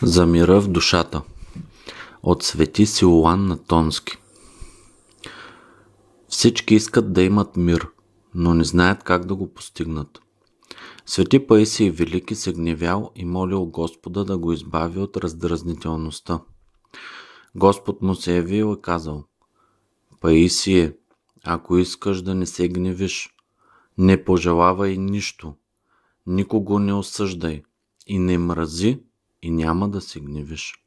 За мира в душата от Свети Силуан Натонски. Всички искат да имат мир, но не знаят как да го постигнат. Свети Паисий Велики се гневял и молил Господа да го избави от раздразнителността. Господ му се явил и казал: Паисие, ако искаш да не се гневиш, не пожелавай нищо, никого не осъждай и не мрази, и няма да се гневиш.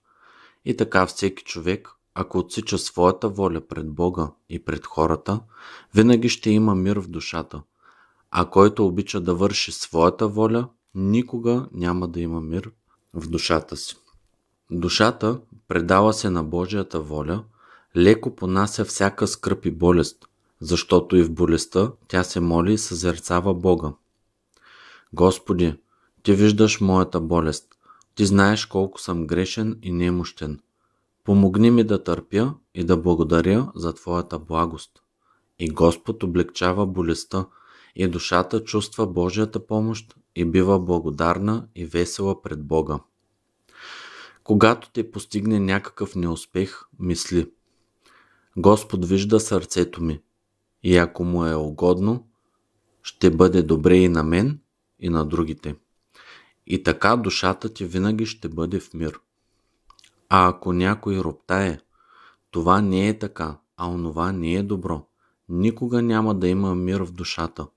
И така всеки човек, ако отсича своята воля пред Бога и пред хората, винаги ще има мир в душата. А който обича да върши своята воля, никога няма да има мир в душата си. Душата, предала се на Божията воля, леко понася всяка скръб и болест, защото и в болестта тя се моли и съзерцава Бога. Господи, Ти виждаш моята болест. Ти знаеш колко съм грешен и немощен. Помогни ми да търпя и да благодаря за Твоята благост. И Господ облегчава болестта, и душата чувства Божията помощ и бива благодарна и весела пред Бога. Когато те постигне някакъв неуспех, мисли: Господ вижда сърцето ми и ако му е угодно, ще бъде добре и на мен, и на другите. И така душата ти винаги ще бъде в мир. А ако някой роптае: това не е така, а онова не е добро, никога няма да има мир в душата,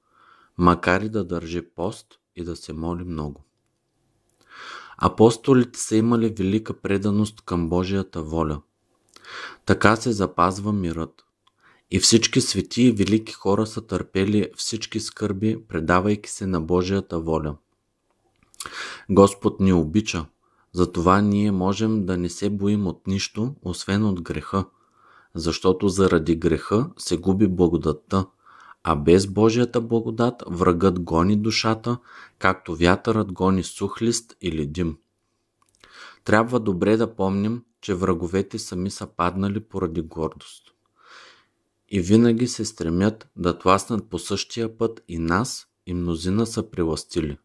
макар и да държи пост и да се моли много. Апостолите са имали велика преданост към Божията воля. Така се запазва мирът. И всички свети и велики хора са търпели всички скърби, предавайки се на Божията воля. Господ ни обича, затова ние можем да не се боим от нищо, освен от греха, защото заради греха се губи благодатта, а без Божията благодат врагът гони душата, както вятърът гони сух лист или дим. Трябва добре да помним, че враговете сами са паднали поради гордост. И винаги се стремят да тласнат по същия път и нас, и мнозина са прелъстили.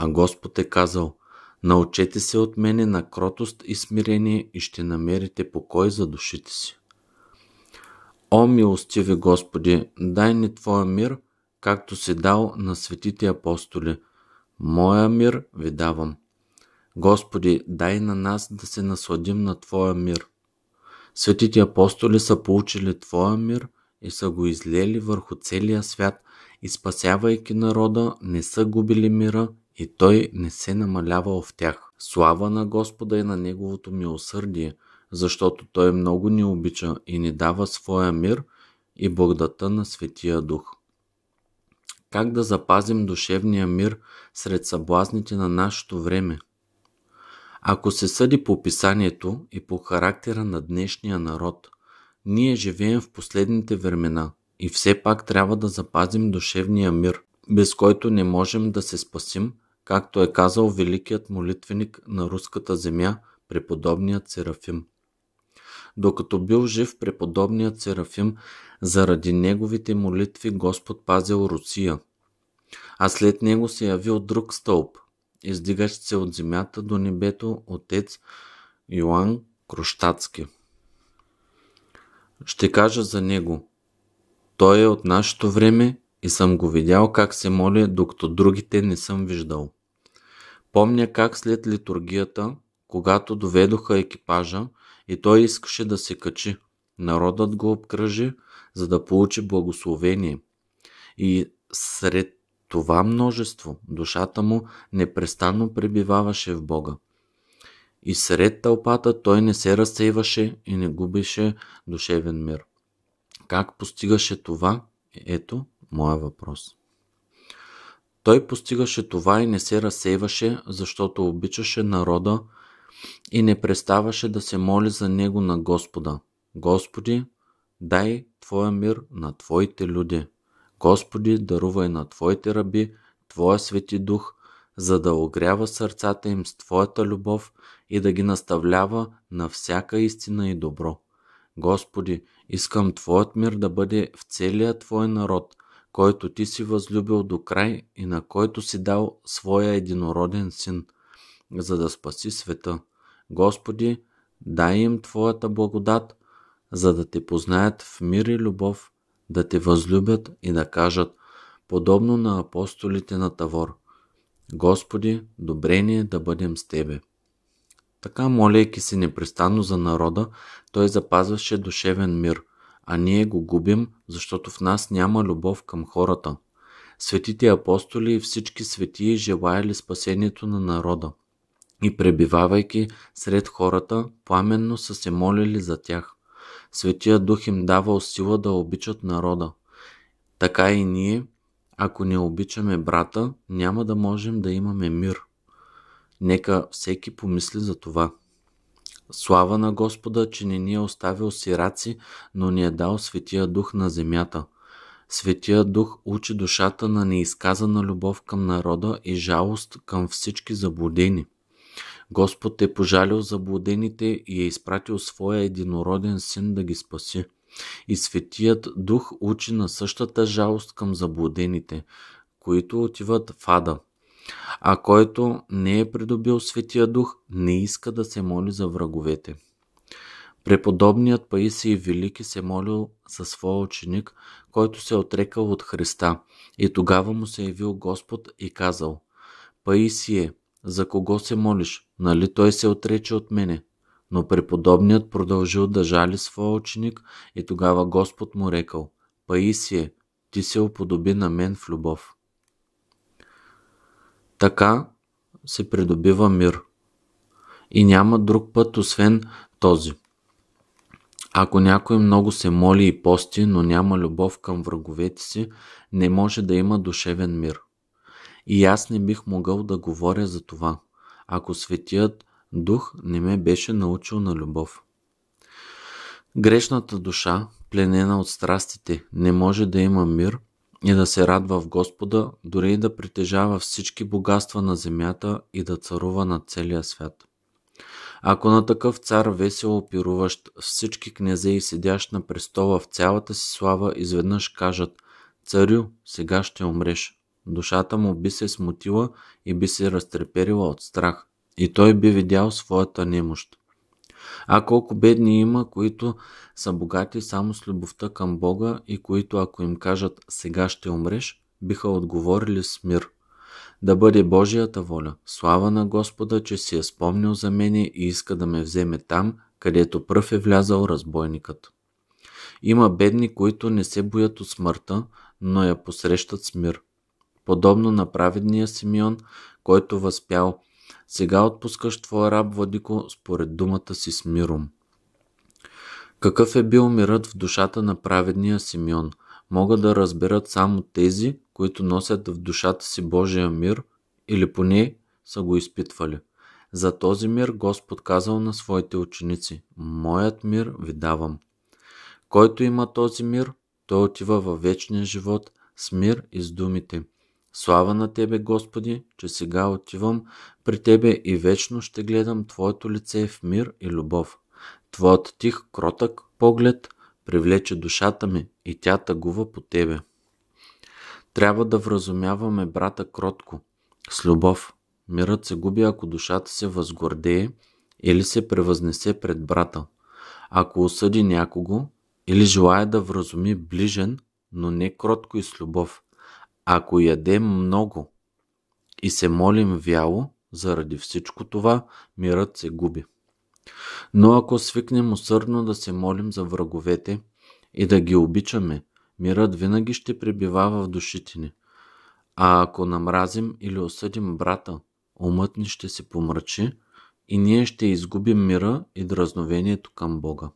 А Господ е казал: научете се от мене на кротост и смирение и ще намерите покой за душите си. О, милостиви Господи, дай ни Твоя мир, както си дал на светите апостоли. Моя мир ви давам. Господи, дай на нас да се насладим на Твоя мир. Светите апостоли са получили Твоя мир и са го излели върху целия свят и спасявайки народа, не са губили мира и той не се намалявал в тях. Слава на Господа и на Неговото милосърдие, защото Той много ни обича и ни дава своя мир и благодата на Светия Дух. Как да запазим душевния мир сред съблазните на нашето време? Ако се съди по Писанието и по характера на днешния народ, ние живеем в последните времена и все пак трябва да запазим душевния мир, без който не можем да се спасим, както е казал великият молитвеник на руската земя, преподобният Серафим. Докато бил жив преподобният Серафим, заради неговите молитви Господ пазил Русия, а след него се явил друг стълб, издигащ се от земята до небето, отец Йоан Кронштадтски. Ще кажа за него: той е от нашето време и съм го видял как се моли, докато другите не съм виждал. Помня как след литургията, когато доведоха екипажа и той искаше да се качи, народът го обкръжи, за да получи благословение. И сред това множество душата му непрестанно пребиваваше в Бога. И сред тълпата той не се разсейваше и не губеше душевен мир. Как постигаше това? Ето моя въпрос. Той постигаше това и не се разсейваше, защото обичаше народа и не преставаше да се моли за него на Господа. Господи, дай Твоя мир на Твоите люди. Господи, дарувай на Твоите раби Твоя Свети Дух, за да огрява сърцата им с Твоята любов и да ги наставлява на всяка истина и добро. Господи, искам Твоят мир да бъде в целия Твой народ, който Ти си възлюбил до край и на който си дал Своя единороден Син, за да спаси света. Господи, дай им Твоята благодат, за да Те познаят в мир и любов, да Те възлюбят и да кажат, подобно на апостолите на Тавор: Господи, добре ни е да бъдем с Тебе. Така, молейки се непрестанно за народа, той запазваше душевен мир, а ние го губим, защото в нас няма любов към хората. Светите апостоли и всички светии желаяли спасението на народа и пребивавайки сред хората, пламенно са се молили за тях. Светия Дух им давал сила да обичат народа. Така и ние, ако не обичаме брата, няма да можем да имаме мир. Нека всеки помисли за това. Слава на Господа, че не ни е оставил сираци, но ни е дал Светия Дух на земята. Светия Дух учи душата на неизказана любов към народа и жалост към всички заблудени. Господ е пожалил заблудените и е изпратил своя единороден син да ги спаси. И Светият Дух учи на същата жалост към заблудените, които отиват в ада. А който не е придобил Светия Дух, не иска да се моли за враговете. Преподобният Паисий Велики се молил за своя ученик, който се отрекал от Христа, и тогава му се явил Господ и казал: Паисие, за кого се молиш? Нали той се отрече от мене? Но преподобният продължил да жали своя ученик и тогава Господ му рекал: Паисие, ти се уподоби на мен в любов. Така се придобива мир. И няма друг път, освен този. Ако някой много се моли и пости, но няма любов към враговете си, не може да има душевен мир. И аз не бих могъл да говоря за това, ако Светият Дух не ме беше научил на любов. Грешната душа, пленена от страстите, не може да има мир и да се радва в Господа, дори и да притежава всички богатства на земята и да царува над целия свят. Ако на такъв цар, весело пируващ, всички князе и седящ на престола в цялата си слава, изведнъж кажат: Царю, сега ще умреш, душата му би се смутила и би се разтреперила от страх, и той би видял своята немощ. А колко бедни има, които са богати само с любовта към Бога и които, ако им кажат сега ще умреш, биха отговорили с мир. Да бъде Божията воля. Слава на Господа, че си е спомнил за мене и иска да ме вземе там, където пръв е влязал разбойникът. Има бедни, които не се боят от смъртта, но я посрещат с мир. Подобно на праведния Симеон, който възпял: Сега отпускаш твоя раб, владико, според думата си с миром. Какъв е бил мирът в душата на праведния Симеон, могат да разберат само тези, които носят в душата си Божия мир, или поне са го изпитвали. За този мир Господ казал на своите ученици: Моят мир ви давам. Който има този мир, той отива във вечния живот с мир и с думите: Слава на Тебе, Господи, че сега отивам при Тебе и вечно ще гледам Твоето лице в мир и любов. Твоят тих, кротък поглед привлече душата ми и тя тъгува по Тебе. Трябва да вразумяваме брата кротко, с любов. Мирът се губи, ако душата се възгордее или се превъзнесе пред брата. Ако осъди някого или желая да вразуми ближен, но не кротко и с любов. Ако ядем много и се молим вяло, заради всичко това мирът се губи. Но ако свикнем усърдно да се молим за враговете и да ги обичаме, мирът винаги ще пребивава в душите ни. А ако намразим или осъдим брата, умът ни ще се помрачи и ние ще изгубим мира и дразновението към Бога.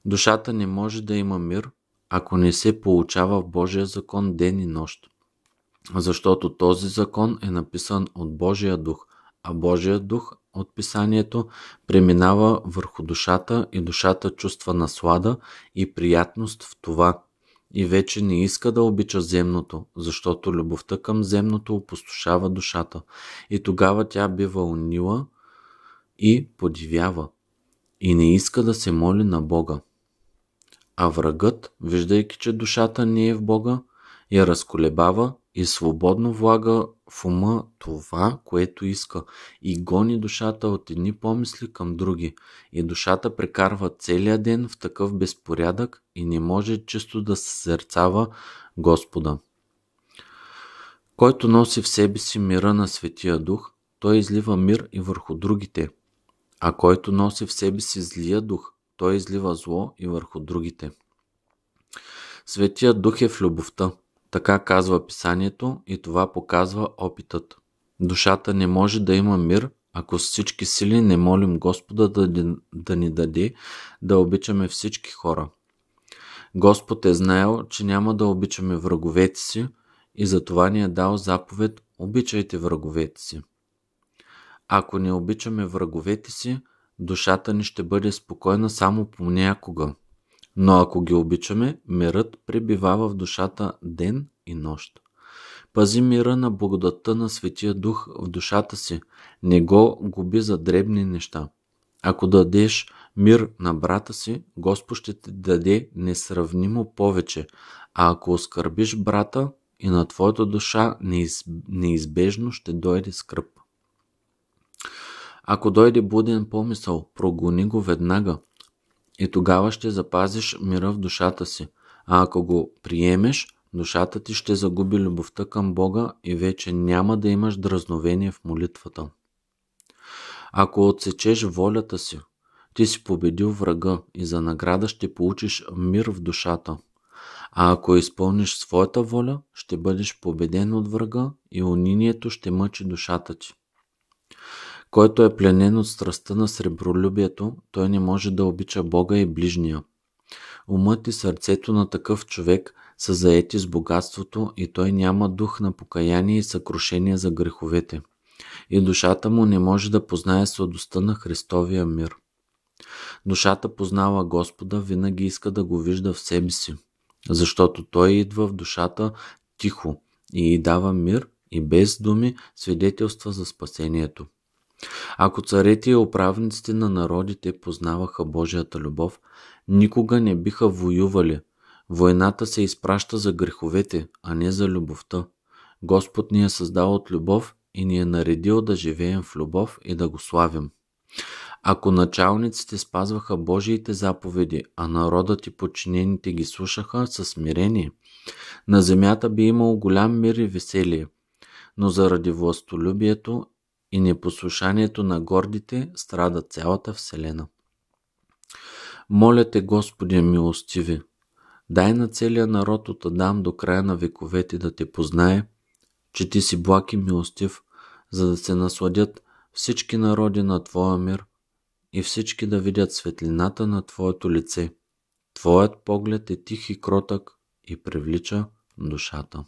Душата не може да има мир, ако не се получава в Божия закон ден и нощ. Защото този закон е написан от Божия дух, а Божия дух от писанието преминава върху душата и душата чувства наслада и приятност в това и вече не иска да обича земното, защото любовта към земното опустошава душата и тогава тя бива унила и подивява и не иска да се моли на Бога. А врагът, виждайки, че душата не е в Бога, я разколебава и свободно влага в ума това, което иска, и гони душата от едни помисли към други. И душата прекарва целия ден в такъв безпорядък и не може чисто да съзерцава Господа. Който носи в себе си мира на Светия Дух, той излива мир и върху другите, а който носи в себе си злия дух, той излива зло и върху другите. Светият Дух е в любовта, така казва Писанието, и това показва опитът. Душата не може да има мир, ако с всички сили не молим Господа да ни даде да обичаме всички хора. Господ е знаел, че няма да обичаме враговете си, и затова ни е дал заповед: обичайте враговете си. Ако не обичаме враговете си, душата ни ще бъде спокойна само понякога. Но ако ги обичаме, мирът пребивава в душата ден и нощ. Пази мира на благодатта на Светия Дух в душата си, не го губи за дребни неща. Ако дадеш мир на брата си, Господ ще ти даде несравнимо повече, а ако оскърбиш брата, и на твоята душа неизбежно ще дойде скръб. Ако дойде буден помисъл, прогони го веднага, и тогава ще запазиш мира в душата си, а ако го приемеш, душата ти ще загуби любовта към Бога и вече няма да имаш дразновение в молитвата. Ако отсечеш волята си, ти си победил врага и за награда ще получиш мир в душата. А ако изпълниш своята воля, ще бъдеш победен от врага и унинието ще мъчи душата ти. Който е пленен от страстта на сребролюбието, той не може да обича Бога и ближния. Умът и сърцето на такъв човек са заети с богатството и той няма дух на покаяние и съкрушение за греховете. И душата му не може да познае сладостта на Христовия мир. Душата познава Господа, винаги иска да го вижда в себе си, защото той идва в душата тихо и й дава мир и без думи свидетелства за спасението. Ако царете и управниците на народите познаваха Божията любов, никога не биха воювали. Войната се изпраща за греховете, а не за любовта. Господ ни е създал от любов и ни е наредил да живеем в любов и да го славим. Ако началниците спазваха Божиите заповеди, а народът и подчинените ги слушаха със смирение, на земята би имало голям мир и веселие, но заради властолюбието и непослушанието на гордите страда цялата вселена. Моля те, Господи милостиви, дай на целия народ от Адам до края на вековете да те познае, че ти си благ и милостив, за да се насладят всички народи на Твоя мир и всички да видят светлината на Твоето лице. Твоят поглед е тих и кротък и привлича душата.